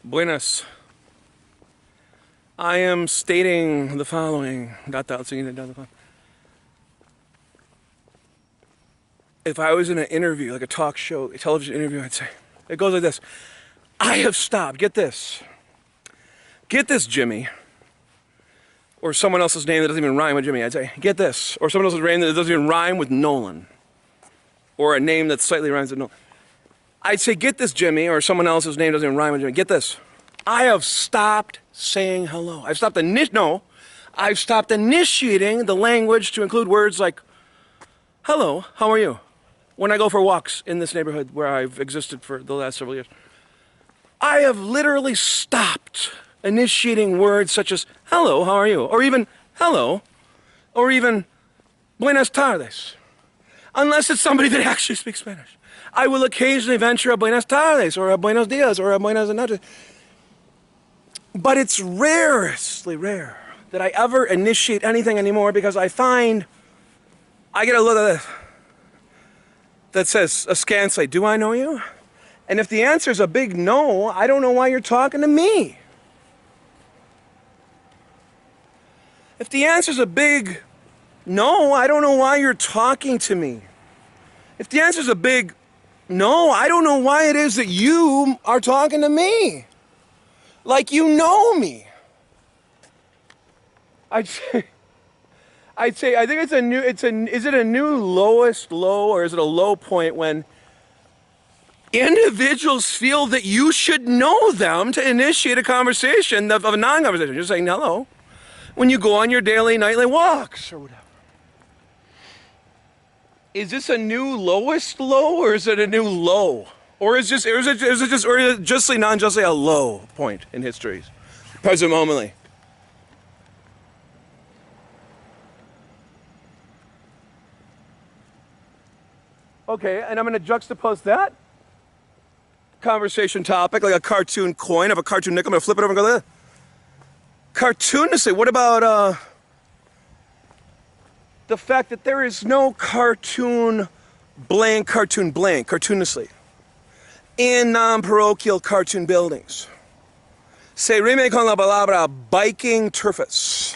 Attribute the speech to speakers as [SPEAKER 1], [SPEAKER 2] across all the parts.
[SPEAKER 1] Buenas. I am stating the following. If I was in an interview, like a talk show, a television interview, I'd say, it goes like this. I have stopped. Get this. Get this, Jimmy. Or someone else's name that doesn't even rhyme with Jimmy. I'd say, get this. Or someone else's name that doesn't even rhyme with Nolan. Or a name that slightly rhymes with Nolan. I'd say, get this, Jimmy. Or someone else's name doesn't even rhyme with Jimmy. Get this. I have stopped saying hello. I've stopped I've stopped initiating the language to include words like, hello, how are you? When I go for walks in this neighborhood where I've existed for the last several years. I have literally stopped initiating words such as, hello, how are you? Or even, hello, or even, buenas tardes. Unless it's somebody that actually speaks Spanish. I will occasionally venture a buenas tardes, or a buenos dias, or a buenas noches. But it's rarely rare that I ever initiate anything anymore because I find I get a look at this that says askance, do I know you? And if the answer is a big no, I don't know why you're talking to me. If the answer is a big no, I don't know why you're talking to me. If the answer is a big no, I don't know why it is that you are talking to me. Like you know me. I'd say I think is it a new lowest low, or is it a low point when individuals feel that you should know them to initiate a conversation of a non-conversation? You're saying hello when you go on your daily, nightly walks or whatever. Is this a new lowest low, or is it a new low? Or is it justly, non-justly a low point in history, present momently? Okay, and I'm going to juxtapose that conversation topic like a cartoon coin of a cartoon nickel. I'm going to flip it over and go there. Cartoonishly, what about the fact that there is no cartoonishly in non-parochial cartoon buildings? Se rime con la palabra biking turfus.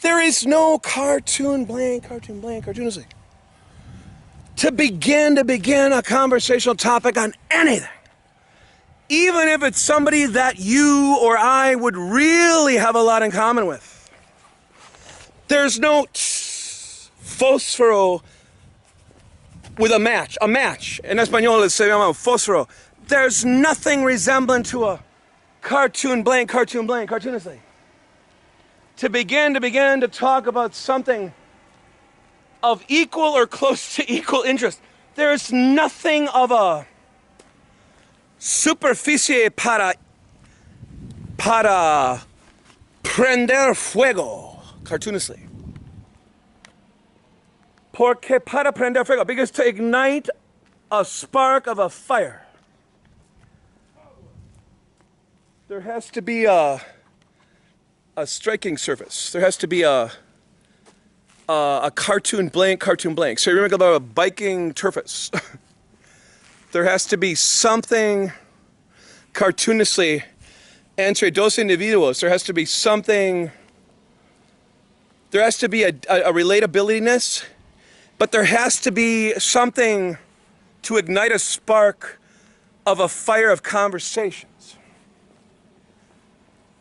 [SPEAKER 1] There is no cartoonishly. To begin a conversational topic on anything, even if it's somebody that you or I would really have a lot in common with. There's no fósforo with a match. En español se llama fósforo. There's nothing resemblant to a cartoonishly. To begin to talk about something of equal or close to equal interest. There's nothing of a superficie para prender fuego, cartoonishly. Porque para prender fuego, because to ignite a spark of a fire, there has to be a striking surface. There has to be a cartoon blank. So you remember about a biking turfus. There has to be something cartoonishly entre dos individuos. There has to be something. There has to be a relatability-ness, but there has to be something to ignite a spark of a fire of conversations.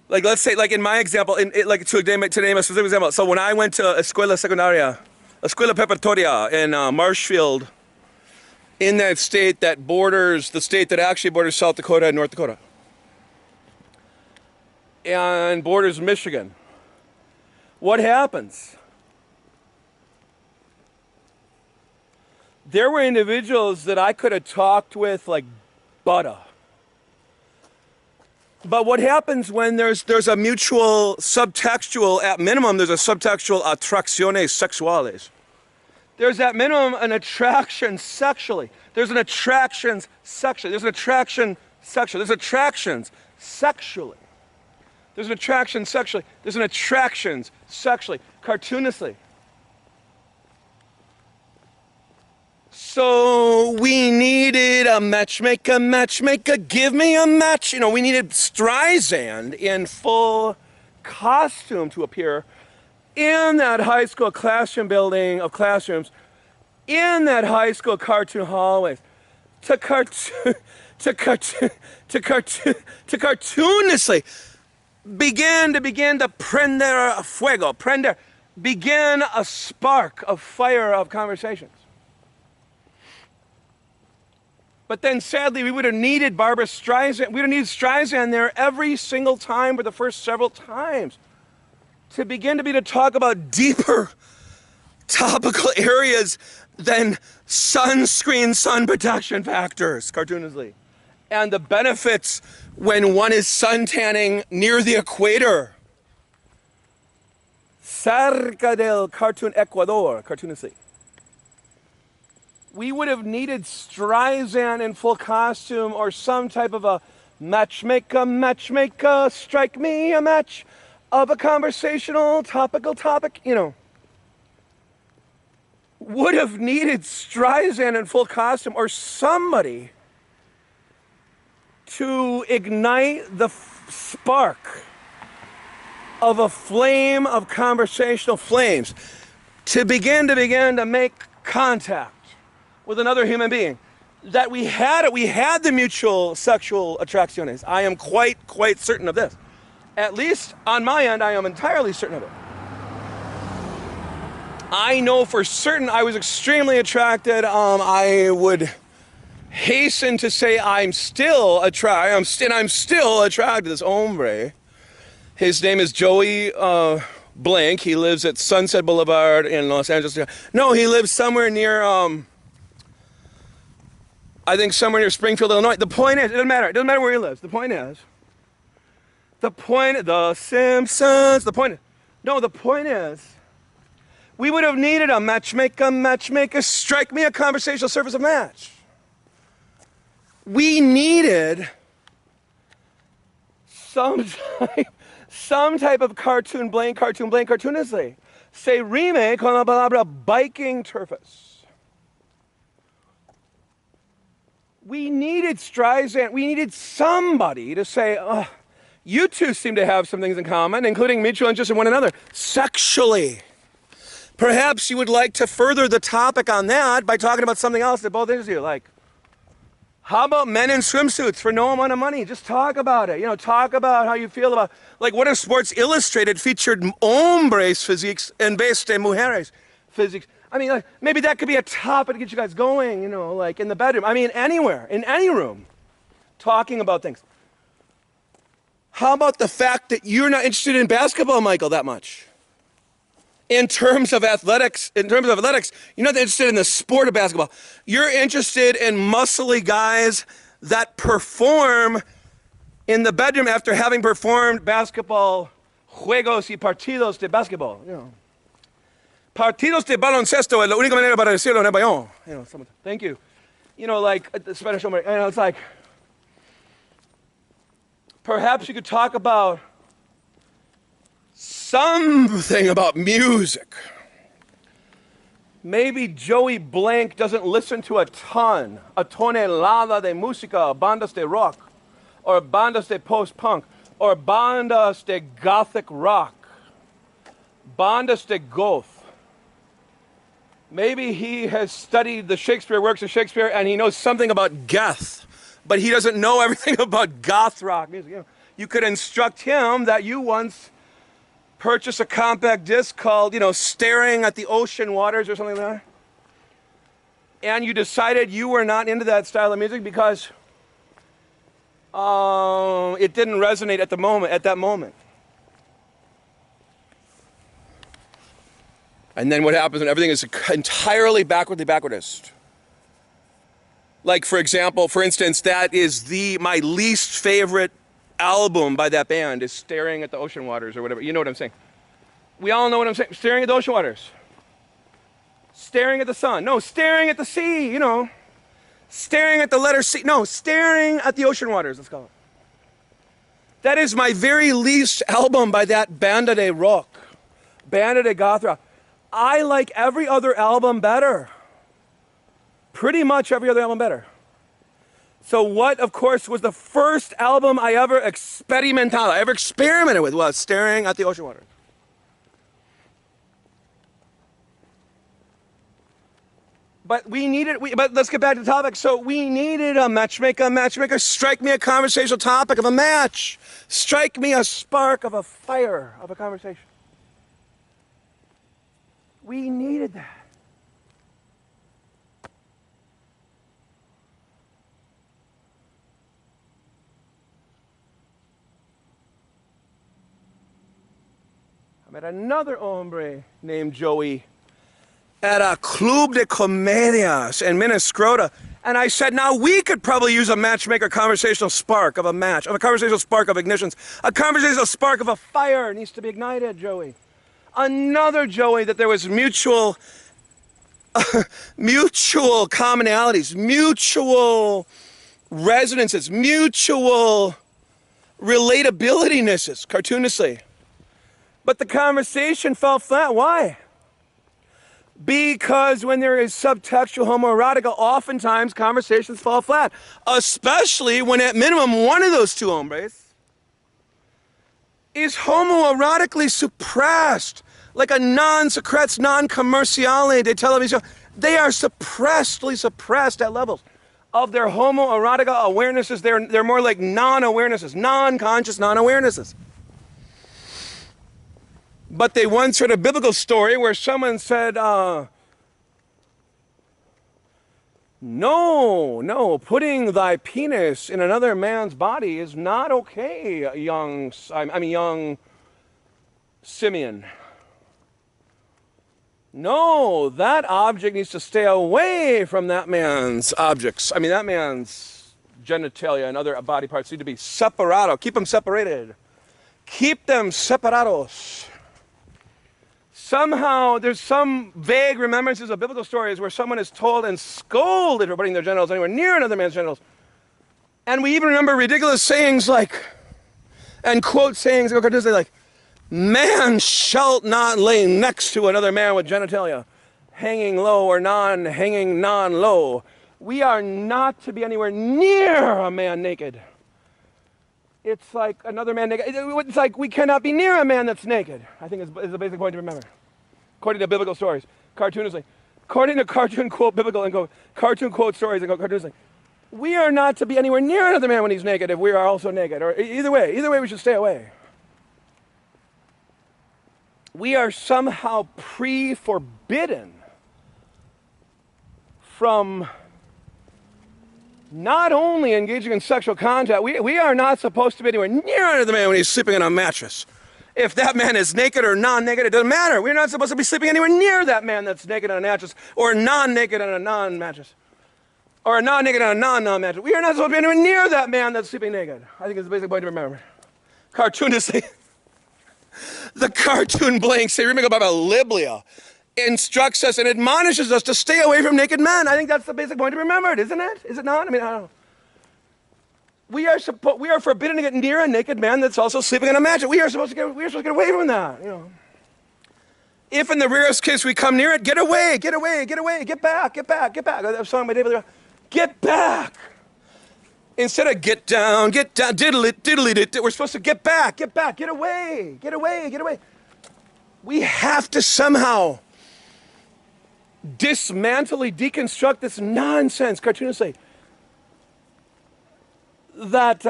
[SPEAKER 1] Like, let's say, like in my example, to name a specific example. So when I went to escuela preparatoria in Marshfield, in that state that borders, the state that actually borders South Dakota and North Dakota, and borders Michigan, what happens? There were individuals that I could have talked with like butter. But what happens when there's a mutual subtextual, at minimum, there's a subtextual attracciones sexuales. There's at minimum an attraction sexually. There's an attraction sexually. There's an attraction sexually. There's attractions sexually. There's an attraction sexually. There's an attractions sexually. Cartoonishly. So we needed a matchmaker, give me a match. You know, we needed Streisand in full costume to appear in that high school classroom building of classrooms, in that high school cartoon hallways, to cartoonishly begin to prender fuego, begin a spark of fire of conversations. But then sadly, we would have needed Barbra Streisand, we would have needed Streisand there every single time for the first several times to begin to talk about deeper topical areas than sunscreen, sun protection factors, cartoonishly, and the benefits when one is suntanning near the equator. Cerca del cartoon Ecuador, cartoonishly. We would have needed Streisand in full costume or some type of a matchmaker, strike me a match of a conversational topical topic, you know. Would have needed Streisand in full costume or somebody to ignite the spark of a flame of conversational flames, to begin to make contact with another human being. That we had the mutual sexual attracciones. I am quite certain of this. At least on my end, I am entirely certain of it. I know for certain I was extremely attracted. I would hasten to say I'm still attracted to this hombre. His name is Joey Blank. He lives at Sunset Boulevard in Los Angeles. No, he lives somewhere near, I think somewhere near Springfield, Illinois. The point is, it doesn't matter. It doesn't matter where he lives. The point is, the Simpsons, the point is, we would have needed a matchmaker, strike me a conversational service of match. We needed some type of cartoonishly. Se rime con la palabra biking turfus. We needed Streisand, we needed somebody to say, you two seem to have some things in common, including mutual interest in one another, sexually. Perhaps you would like to further the topic on that by talking about something else that both interest you, like, how about men in swimsuits for no amount of money? Just talk about it. You know, talk about how you feel about, like, what if Sports Illustrated featured hombres physiques en vez de mujeres physiques? I mean, like, maybe that could be a topic to get you guys going, you know, like in the bedroom. I mean, anywhere, in any room, talking about things. How about the fact that you're not interested in basketball, Michael, that much? In terms of athletics, you're not interested in the sport of basketball. You're interested in muscly guys that perform in the bedroom after having performed basketball juegos y partidos de basketball. You know, partidos de baloncesto es la única manera para decirlo en español. You know, thank you. You know, like the Spanish, you know, it's like, perhaps you could talk about something about music. Maybe Joey Blank doesn't listen to a tonelada de música, bandas de rock, or bandas de post-punk, or bandas de gothic rock, bandas de goth. Maybe he has studied the Shakespeare works of Shakespeare and he knows something about goth, but he doesn't know everything about goth rock music. You know, you could instruct him that you once purchased a compact disc called, you know, Staring at the Ocean Waters or something like that. And you decided you were not into that style of music because it didn't resonate at that moment. And then what happens when everything is entirely backwardist? Like, for instance, that is my least favorite album by that band is Staring at the Ocean Waters or whatever. You know what I'm saying? We all know what I'm saying. Staring at the ocean waters. Staring at the sun. No, staring at the sea, you know. Staring at the letter C. No, staring at the ocean waters, let's call it. That is my very least album by that banda de rock. Banda de goth rock. I like every other album better. pretty much every other album better. So what, of course, was the first album I ever experimented with was Staring at the Ocean Water. But but let's get back to the topic. So we needed a matchmaker, strike me a conversational topic of a match. Strike me a spark of a fire of a conversation. We needed that. I met another hombre named Joey at a Club de Comedias in Minnesota. And I said, now we could probably use a matchmaker conversational spark of a match, of a conversational spark of ignitions. A conversational spark of a fire needs to be ignited, Joey. Another Joey that there was mutual commonalities, mutual resonances, mutual relatabilitynesses, cartoonishly. But the conversation fell flat. Why? Because when there is subtextual homoerotica, oftentimes conversations fall flat. Especially when at minimum one of those two hombres is homoerotically suppressed. Like a non-secrets, non-commerciale de television. They are suppressed at levels of their homoerotica awarenesses. They're more like non-awarenesses, non-conscious non-awarenesses. But they once heard a biblical story where someone said, no, putting thy penis in another man's body is not okay, young Simeon. No, that object needs to stay away from that man's objects. That man's genitalia and other body parts need to be separado. Keep them separated. Keep them separados. Somehow, there's some vague remembrances of biblical stories where someone is told and scolded for putting their genitals anywhere near another man's genitals. And we even remember ridiculous sayings like, and quote sayings like, man shalt not lay next to another man with genitalia, hanging low or hanging non-low. We are not to be anywhere near a man naked. It's like another man naked. It's like we cannot be near a man that's naked. I think is the basic point to remember. According to biblical stories, cartoonishly. According to cartoon quote biblical and go cartoon quote stories and go cartoonishly. We are not to be anywhere near another man when he's naked if we are also naked. Or either way we should stay away. We are somehow pre-forbidden from not only engaging in sexual contact, we are not supposed to be anywhere near another man when he's sleeping on a mattress. If that man is naked or non-naked, it doesn't matter. We're not supposed to be sleeping anywhere near that man that's naked on a mattress, or non-naked on a non-mattress, or a non-naked on a non-mattress. We are not supposed to be anywhere near that man that's sleeping naked. I think it's the basic point to remember. Cartoonishly, the cartoon blank Baba Liblia instructs us and admonishes us to stay away from naked men. I think that's the basic point to remember, isn't it? Is it not? I don't know. We are forbidden to get near a naked man that's also sleeping on a mattress. We are supposed to get away from that. If in the rarest case we come near it, get away, get back. That song by David. Get back. Instead of get down, diddly, we're supposed to get back, get away. We have to somehow deconstruct this nonsense, cartoonishly, that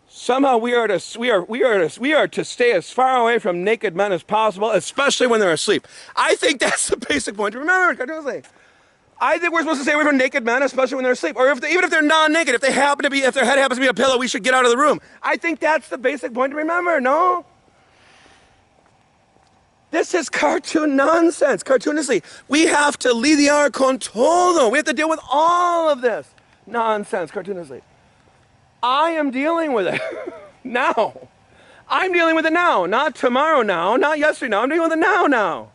[SPEAKER 1] somehow we are to stay as far away from naked men as possible, especially when they're asleep. I think that's the basic point to remember, cartoonishly. I think we're supposed to stay away from naked men, especially when they're asleep, or even if they're non-naked, if their head happens to be a pillow, we should get out of the room. I think that's the basic point to remember. No. This is cartoon nonsense, cartoonishly. We have to lidiar con todo. We have to deal with all of this nonsense, cartoonishly. I am dealing with it now. I'm dealing with it now, not tomorrow now, not yesterday now. I'm dealing with it now.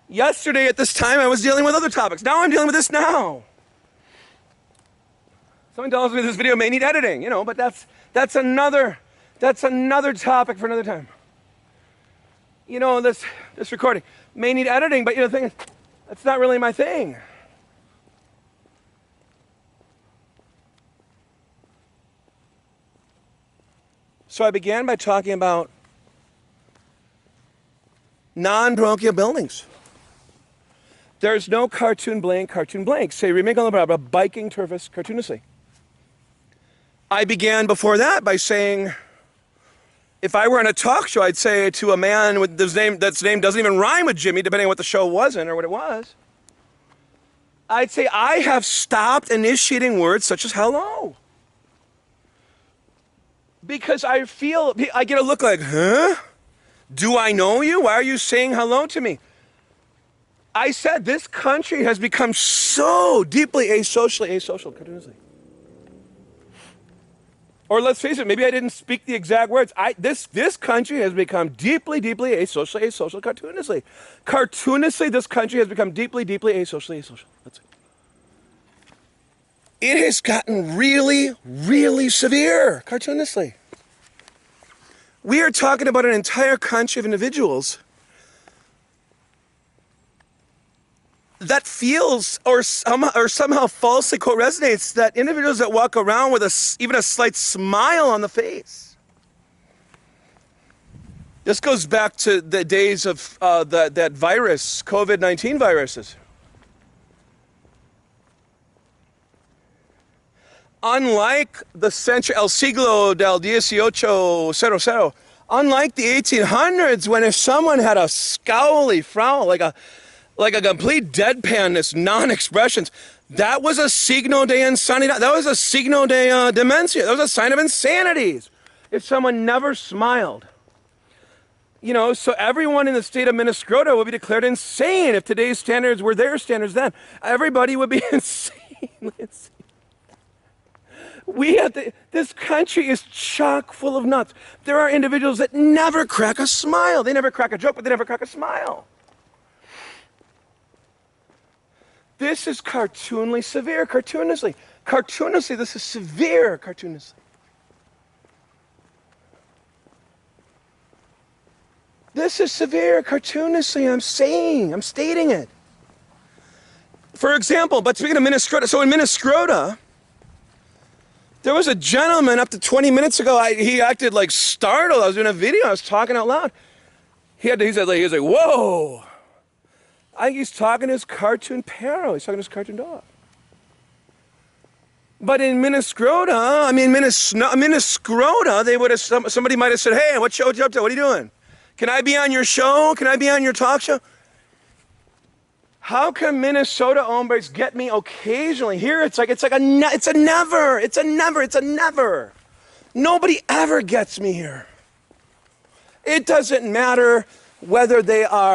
[SPEAKER 1] Yesterday at this time I was dealing with other topics. Now I'm dealing with this now. Someone tells me this video may need editing, but that's another topic for another time. you know, this recording may need editing, but you know, the thing is, that's not really my thing. So I began by talking about non-parochial buildings. There's no cartoon blank. Say, remake on the biking turfus cartoonously. I began before that by saying, if I were on a talk show, I'd say to a man with his name, that's name doesn't even rhyme with Jimmy, depending on what the show wasn't or what it was, I'd say, I have stopped initiating words such as hello. Because I feel, I get a look like, huh? Do I know you? Why are you saying hello to me? I said this country has become so deeply asocial continuously. Or let's face it, maybe I didn't speak the exact words. This country has become deeply asocial cartoonishly. Cartoonishly, this country has become deeply asocial. That's it. It has gotten really severe, cartoonishly. We are talking about an entire country of individuals that feels or somehow falsely co-resonates that individuals that walk around with even a slight smile on the face. This goes back to the days of that virus, COVID-19 viruses. Unlike the el siglo del 1800, unlike the 1800s, when if someone had a scowly frown, like a complete deadpanness, non-expressions, that was a signo de insanidad. That was a signo de demencia. That was a sign of insanity. If someone never smiled. You know, so everyone in the state of Minnesota would be declared insane if today's standards were their standards then. Everybody would be insane. This country is chock full of nuts. There are individuals that never crack a smile. They never crack a joke, but they never crack a smile. This is cartoonly severe, cartoonishly. Cartoonishly, this is severe, cartoonishly. This is severe, cartoonishly, I'm stating it. For example, but speaking of Minnesota, so in Minnesota, there was a gentleman up to 20 minutes ago, he acted like startled. I was doing a video, I was talking out loud. He was like, whoa. I think he's talking to his cartoon parrot. He's talking to his cartoon dog. But in Minnesota, they would have, somebody might have said, hey, what show you up to? What are you doing? Can I be on your show? Can I be on your talk show? How can Minnesota hombres get me occasionally? Here it's a never. Nobody ever gets me here. It doesn't matter whether they are